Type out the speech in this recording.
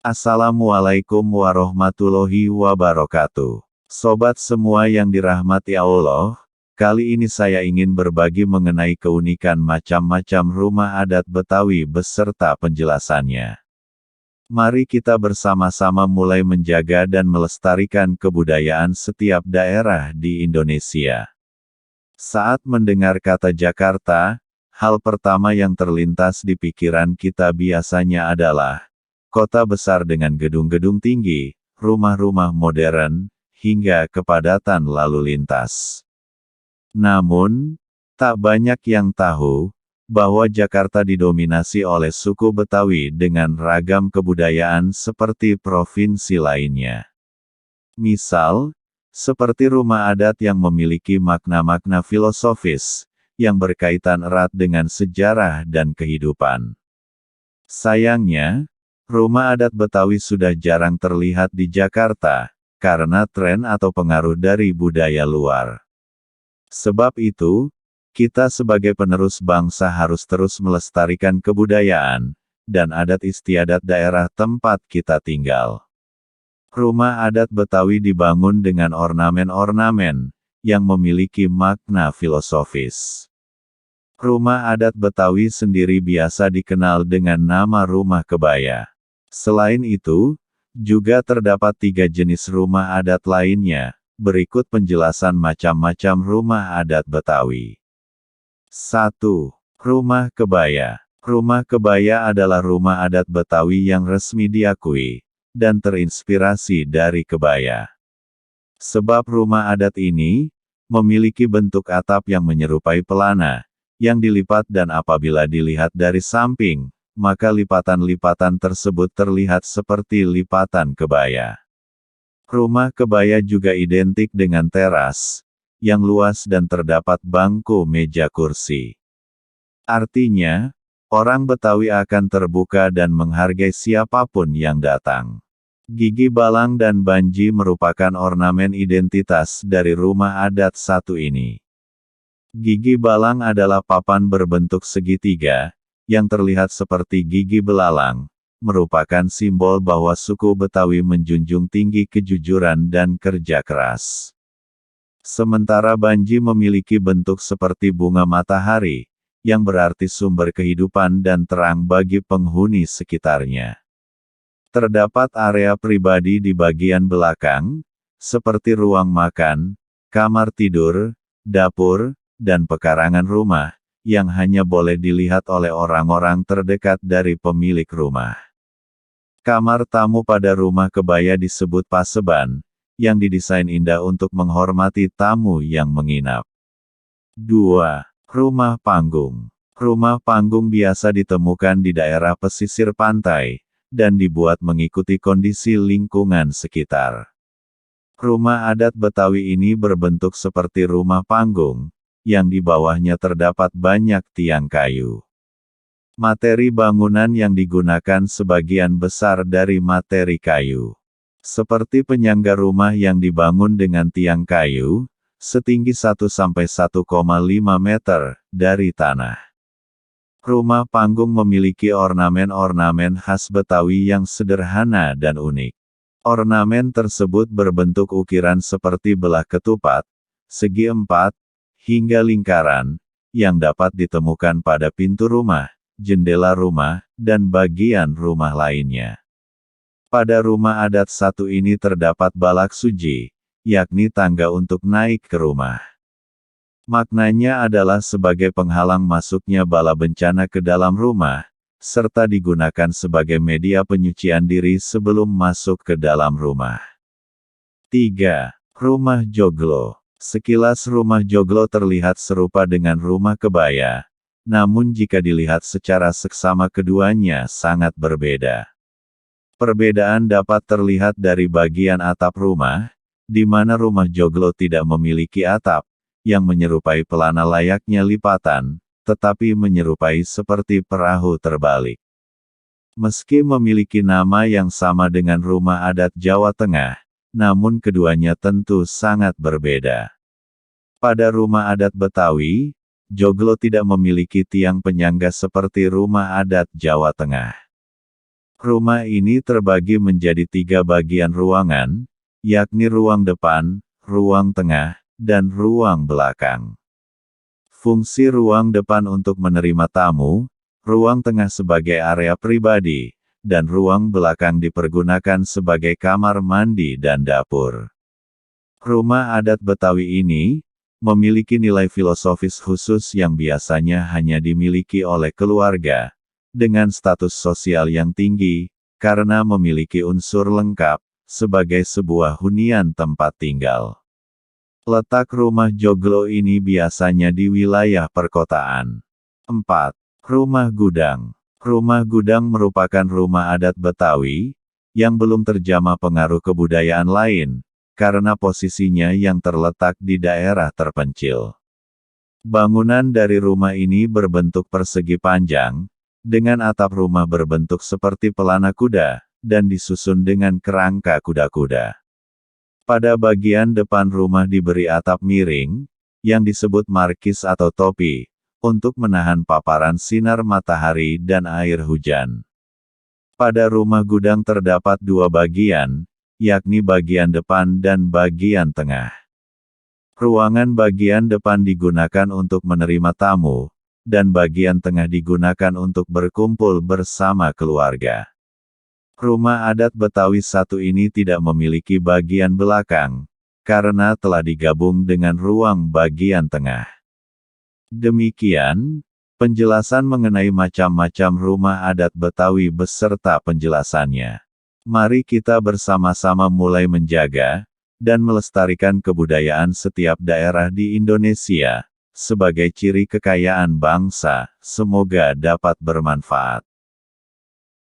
Assalamualaikum warahmatullahi wabarakatuh. Sobat semua yang dirahmati Allah, kali ini saya ingin berbagi mengenai keunikan macam-macam rumah adat Betawi beserta penjelasannya. Mari kita bersama-sama mulai menjaga dan melestarikan kebudayaan setiap daerah di Indonesia. Saat mendengar kata Jakarta, hal pertama yang terlintas di pikiran kita biasanya adalah kota besar dengan gedung-gedung tinggi, rumah-rumah modern, hingga kepadatan lalu lintas. Namun, tak banyak yang tahu bahwa Jakarta didominasi oleh suku Betawi dengan ragam kebudayaan seperti provinsi lainnya. Misal, seperti rumah adat yang memiliki makna-makna filosofis, yang berkaitan erat dengan sejarah dan kehidupan. Sayangnya, rumah adat Betawi sudah jarang terlihat di Jakarta, karena tren atau pengaruh dari budaya luar. Sebab itu, kita sebagai penerus bangsa harus terus melestarikan kebudayaan, dan adat istiadat daerah tempat kita tinggal. Rumah adat Betawi dibangun dengan ornamen-ornamen, yang memiliki makna filosofis. Rumah adat Betawi sendiri biasa dikenal dengan nama rumah kebaya. Selain itu, juga terdapat 3 jenis rumah adat lainnya. Berikut penjelasan macam-macam rumah adat Betawi. 1. Rumah kebaya. Rumah kebaya adalah rumah adat Betawi yang resmi diakui, dan terinspirasi dari kebaya. Sebab rumah adat ini memiliki bentuk atap yang menyerupai pelana, yang dilipat dan apabila dilihat dari samping, maka lipatan-lipatan tersebut terlihat seperti lipatan kebaya. Rumah kebaya juga identik dengan teras, yang luas dan terdapat bangku meja kursi. Artinya, orang Betawi akan terbuka dan menghargai siapapun yang datang. Gigi balang dan banji merupakan ornamen identitas dari rumah adat satu ini. Gigi balang adalah papan berbentuk segitiga, yang terlihat seperti gigi belalang, merupakan simbol bahwa suku Betawi menjunjung tinggi kejujuran dan kerja keras. Sementara banji memiliki bentuk seperti bunga matahari, yang berarti sumber kehidupan dan terang bagi penghuni sekitarnya. Terdapat area pribadi di bagian belakang, seperti ruang makan, kamar tidur, dapur, dan pekarangan rumah, yang hanya boleh dilihat oleh orang-orang terdekat dari pemilik rumah. Kamar tamu pada rumah kebaya disebut paseban, yang didesain indah untuk menghormati tamu yang menginap. 2. Rumah panggung. Rumah panggung biasa ditemukan di daerah pesisir pantai, dan dibuat mengikuti kondisi lingkungan sekitar. Rumah adat Betawi ini berbentuk seperti rumah panggung, yang di bawahnya terdapat banyak tiang kayu. Materi bangunan yang digunakan sebagian besar dari materi kayu. Seperti penyangga rumah yang dibangun dengan tiang kayu, setinggi 1–1,5 meter dari tanah. Rumah panggung memiliki ornamen-ornamen khas Betawi yang sederhana dan unik. Ornamen tersebut berbentuk ukiran seperti belah ketupat, segi empat, hingga lingkaran, yang dapat ditemukan pada pintu rumah, jendela rumah, dan bagian rumah lainnya. Pada rumah adat satu ini terdapat balak suji, yakni tangga untuk naik ke rumah. Maknanya adalah sebagai penghalang masuknya bala bencana ke dalam rumah, serta digunakan sebagai media penyucian diri sebelum masuk ke dalam rumah. 3. Rumah joglo. Sekilas rumah joglo terlihat serupa dengan rumah kebaya, namun jika dilihat secara seksama keduanya sangat berbeda. Perbedaan dapat terlihat dari bagian atap rumah, di mana rumah joglo tidak memiliki atap, yang menyerupai pelana layaknya lipatan, tetapi menyerupai seperti perahu terbalik. Meski memiliki nama yang sama dengan rumah adat Jawa Tengah, namun keduanya tentu sangat berbeda. Pada rumah adat Betawi, joglo tidak memiliki tiang penyangga seperti rumah adat Jawa Tengah. Rumah ini terbagi menjadi 3 bagian ruangan, yakni ruang depan, ruang tengah, dan ruang belakang. Fungsi ruang depan untuk menerima tamu, ruang tengah sebagai area pribadi, dan ruang belakang dipergunakan sebagai kamar mandi dan dapur. Rumah adat Betawi ini memiliki nilai filosofis khusus yang biasanya hanya dimiliki oleh keluarga dengan status sosial yang tinggi, karena memiliki unsur lengkap sebagai sebuah hunian tempat tinggal. Letak rumah joglo ini biasanya di wilayah perkotaan. 4. Rumah gudang. Rumah gudang merupakan rumah adat Betawi, yang belum terjamah pengaruh kebudayaan lain, karena posisinya yang terletak di daerah terpencil. Bangunan dari rumah ini berbentuk persegi panjang, dengan atap rumah berbentuk seperti pelana kuda, dan disusun dengan kerangka kuda-kuda. Pada bagian depan rumah diberi atap miring, yang disebut markis atau topi, untuk menahan paparan sinar matahari dan air hujan. Pada rumah gudang terdapat 2 bagian, yakni bagian depan dan bagian tengah. Ruangan bagian depan digunakan untuk menerima tamu, dan bagian tengah digunakan untuk berkumpul bersama keluarga. Rumah adat Betawi satu ini tidak memiliki bagian belakang, karena telah digabung dengan ruang bagian tengah. Demikian, penjelasan mengenai macam-macam rumah adat Betawi beserta penjelasannya. Mari kita bersama-sama mulai menjaga dan melestarikan kebudayaan setiap daerah di Indonesia, sebagai ciri kekayaan bangsa. Semoga dapat bermanfaat.